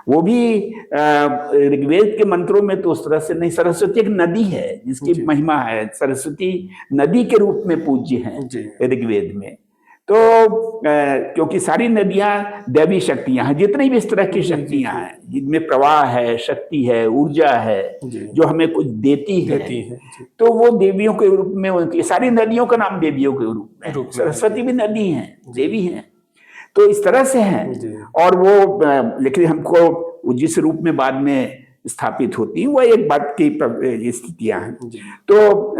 वो भी ऋग्वेद के मंत्रों में तो उस तरह से नहीं। सरस्वती एक नदी है जिसकी महिमा है, सरस्वती नदी के रूप में पूज्य है ऋग्वेद में। तो क्योंकि सारी नदियां दैवी शक्तियां हैं, जितनी भी इस तरह की शक्तियां हैं जिनमें प्रवाह है, शक्ति है, ऊर्जा है, जो हमें कुछ देती है, तो वो देवियों के रूप में, उनकी सारी नदियों का नाम देवियों के रूप में, सरस्वती भी नदी है, देवी है। तो इस तरह से है। और वो लेकिन हमको जिस रूप में बाद में स्थापित होती है, वह एक बात की स्थितियां हैं। तो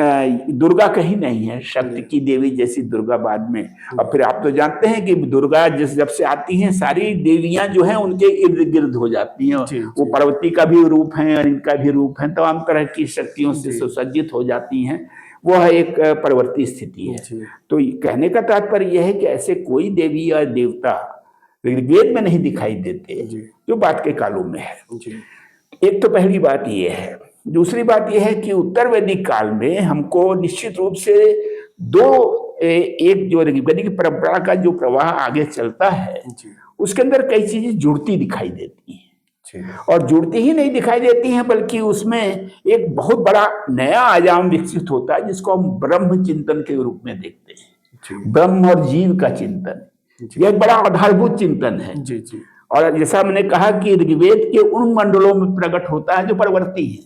दुर्गा कहीं नहीं है, शक्ति की देवी जैसी दुर्गा बाद में। और फिर आप तो जानते हैं कि दुर्गा जब से आती हैं, सारी देवियां जो हैं उनके इर्द गिर्द हो जाती हैं। वो पार्वती का भी रूप है और इनका भी रूप है, तमाम तरह की शक्तियों से सुसज्जित हो जाती हैं। वह एक परवर्ती स्थिति है। तो कहने का तात्पर्य यह है कि ऐसे कोई देवी या देवता ऋग्वेद में नहीं दिखाई देते जो बाद के कालों में है। एक तो पहली बात यह है। दूसरी बात यह है कि उत्तर वैदिक काल में हमको निश्चित रूप से एक जो वैदिक परंपरा का जो प्रवाह आगे चलता है, उसके अंदर कई चीजें जुड़ती दिखाई देती हैं। और जुड़ती ही नहीं दिखाई देती हैं, बल्कि उसमें एक बहुत बड़ा नया आयाम विकसित होता है, जिसको हम ब्रह्म चिंतन के रूप में देखते हैं। ब्रह्म और जीव का चिंतन, यह एक बड़ा आधारभूत चिंतन है। और जैसा मैंने कहा कि ऋग्वेद के उन मंडलों में प्रकट होता है जो परवर्ती है।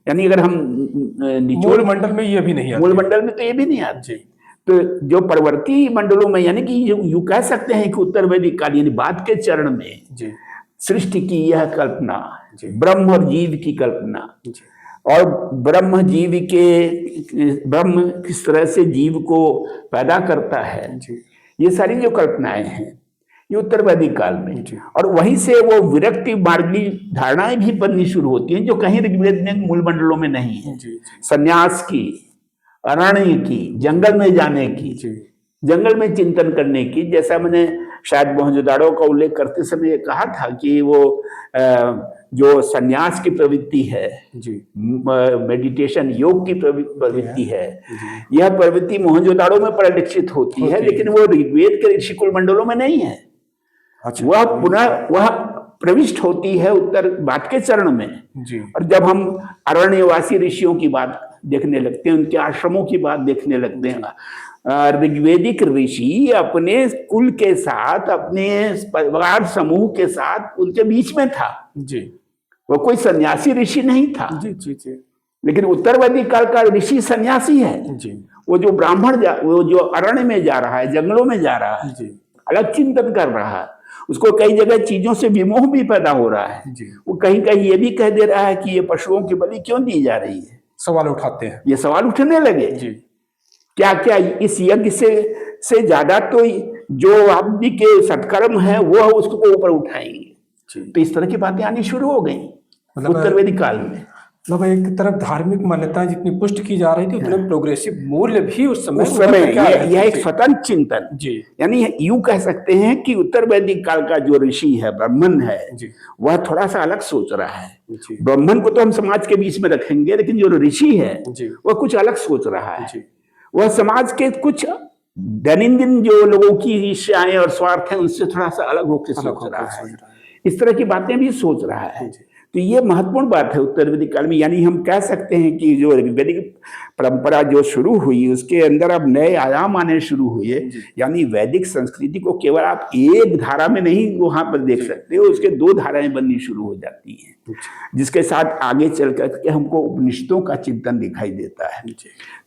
यानी अगर हम मूल मंडल में ये भी नहीं आते, मूल मंडल में तो ये भी नहीं आते। तो जो परवर्ती मंडलों में, यानी कि यूं कह सकते हैं कि उत्तर वैदिक काल यानी बाद के चरण में सृष्टि की यह कल्पना, ब्रह्म और जीव की कल्पना, और ब्रह्म किस तरह से जीव को पैदा करता है, ये सारी जो कल्पनाएं हैं ये उत्तर वैदिक काल में। और वहीं से वो विरक्ति मार्गी धारणाएं भी बननी शुरू होती हैं, जो कहीं ऋग्वेद में मूल मंडलों में नहीं है। संन्यास की, अरण्य की, जंगल में जाने की, जंगल में चिंतन करने की। जैसा मैंने शायद मोहनजोदाड़ो का उल्लेख करते समय कहा था कि वो जो संन्यास की प्रवृत्ति है, मेडिटेशन योग की प्रवृत्ति है, यह प्रवृत्ति मोहनजोदाड़ो में परिलक्षित होती है, लेकिन वो ऋग्वेद के ऋषिकुल मंडलों में नहीं है। वह पुनः प्रविष्ट होती है उत्तर बाद के चरण में। और जब हम अरण्यवासी ऋषियों की बात देखने लगते हैं, उनके आश्रमों की बात देखने लगते हैं, ऋग्वेदिक ऋषि अपने कुल के साथ, अपने परिवार समूह के साथ उनके बीच में था। वो कोई सन्यासी ऋषि नहीं था। लेकिन उत्तर वैदिक काल का ऋषि सन्यासी है। वो जो ब्राह्मण वो जो अरण्य में जा रहा है, जंगलों में जा रहा है, अलग चिंतन कर रहा है, उसको कई जगह चीजों से विमोह भी पैदा हो रहा है। वो कहीं कहीं ये भी कह दे रहा है कि ये पशुओं की बलि क्यों दी जा रही है। सवाल उठाते हैं, ये सवाल उठने लगे। क्या क्या इस यज्ञ से ज्यादा तो जो आदमी के सत्कर्म है वो उसको ऊपर उठाएंगे। तो इस तरह की बातें आनी शुरू हो गई उत्तर वैदिक काल में। मतलब एक तरफ धार्मिक मान्यताएं जितनी पुष्ट की जा रही थी, उतने प्रोग्रेसिव मूल्य भी उस समय यह एक स्वतंत्र चिंतन, यानी यूं कह सकते हैं कि उत्तर वैदिक काल का जो ऋषि है, ब्राह्मण है, वह थोड़ा सा अलग सोच रहा है। ब्राह्मण को तो हम समाज के बीच में रखेंगे, लेकिन जो ऋषि है वह कुछ अलग सोच रहा है। वह समाज के कुछ दैनंदिन जो लोगों की ईर्ष्याएं और स्वार्थ है उनसे थोड़ा सा अलग होकर सोच रहा है। इस तरह की बातें भी सोच रहा है। तो ये महत्वपूर्ण बात है उत्तर वैदिक काल में। यानी हम कह सकते हैं कि जो वैदिक परंपरा जो शुरू हुई, उसके अंदर अब नए आयाम आने शुरू हुए। यानी वैदिक संस्कृति को केवल आप एक धारा में नहीं वहां पर देख सकते हो, उसके दो धाराएं बननी शुरू हो जाती हैं, जिसके साथ आगे चल करके हमको उपनिषदों का चिंतन दिखाई देता है।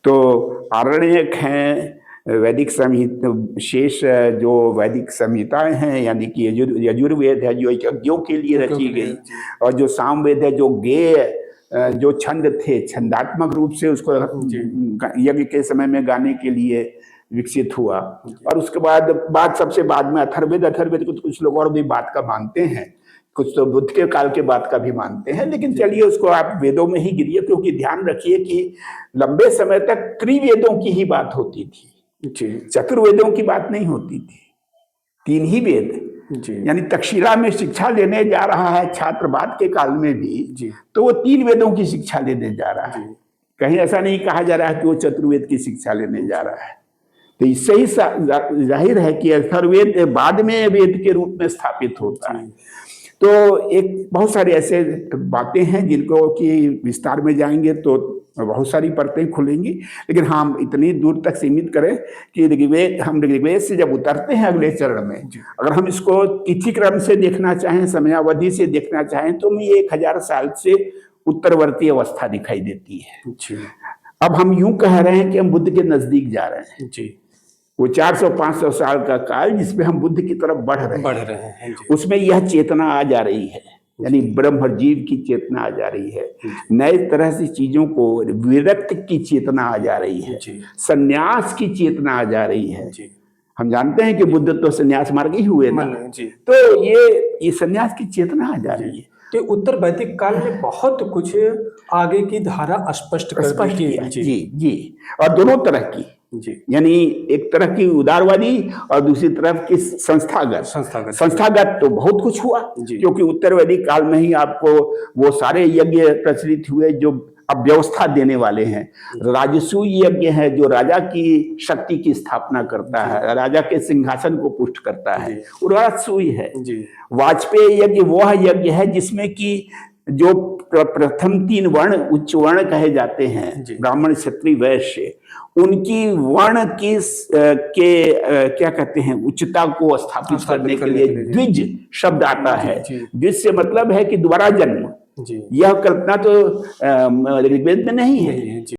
तो आरण्यक हैं, वैदिक संहिता, शेष जो वैदिक संहिताएं हैं, यानी कि यजुर्वेद है जो यज्ञों के लिए रची गई, और जो सामवेद है जो गेय जो छंद थे, छंदात्मक रूप से उसको यज्ञ के समय में गाने के लिए विकसित हुआ। और उसके बाद सबसे बाद में अथर्ववेद को कुछ लोग और भी बात का मानते हैं, कुछ तो बुद्ध के काल के बाद का भी मानते हैं। लेकिन चलिए उसको आप वेदों में ही गिरिए, क्योंकि ध्यान रखिए कि लंबे समय तक त्रिवेदों की ही बात होती थी, चतुर्वेदों की बात नहीं होती थी। तीन ही वेद, यानी तक्षशिला में शिक्षा लेने जा रहा है छात्र बाद के काल में भी, तो वो तीन वेदों की शिक्षा लेने जा रहा है। कहीं ऐसा नहीं कहा जा रहा है कि वो चतुर्वेद की शिक्षा लेने जा रहा है। तो इससे ही जाहिर है कि अथर्ववेद बाद में वेद के रूप में स्थापित होता है। तो एक बहुत सारे ऐसे बातें हैं जिनको कि विस्तार में जाएंगे तो बहुत सारी परतें खुलेंगी, लेकिन हम इतनी दूर तक सीमित करें कि ऋग्वेद से जब उतरते हैं अगले चरण में, अगर हम इसको तिथि क्रम से देखना चाहें, समयावधि से देखना चाहें, तो हमें 1000 साल से उत्तरवर्ती अवस्था दिखाई देती है। जी। अब हम यूं कह रहे हैं कि हम बुद्ध के नजदीक जा रहे हैं। जी। वो 400-500 साल का काल जिसमें हम बुद्ध की तरफ बढ़ रहे हैं। उसमें यह चेतना आ जा रही है, यानी ब्रह्म जीव की चेतना आ जा रही है, नए तरह से चीजों को विरक्त की चेतना आ जा रही है, संन्यास की चेतना आ जा रही है। हम जानते हैं कि बुद्ध तो संन्यास मार्ग ही हुए ना, तो ये संन्यास की चेतना आ जा रही है। तो उत्तर वैदिक काल में बहुत कुछ आगे की धारा स्पष्ट किया। जी, और दोनों तरह की, यानी एक तरह की उदारवादी और दूसरी तरफ की संस्थागत तो बहुत कुछ हुआ, क्योंकि उत्तर वैदिक काल में ही आपको वो सारे यज्ञ प्रचलित हुए जो अब व्यवस्था देने वाले हैं। राजसूय यज्ञ है जो राजा की शक्ति की स्थापना करता है, राजा के सिंहासन को पुष्ट करता है, वो राजसूय है। वाजपेयी यज्ञ वह यज्ञ है जिसमें कि जो प्रथम 3 वर्ण उच्च वर्ण कहे जाते हैं, ब्राह्मण क्षत्रिय वैश्य, उनकी वर्ण की क्या कहते हैं उच्चता को स्थापित करने के लिए द्विज शब्द आता है। द्विज से मतलब है कि दोबारा जन्म। यह कल्पना तो ऋग्वेद में नहीं है।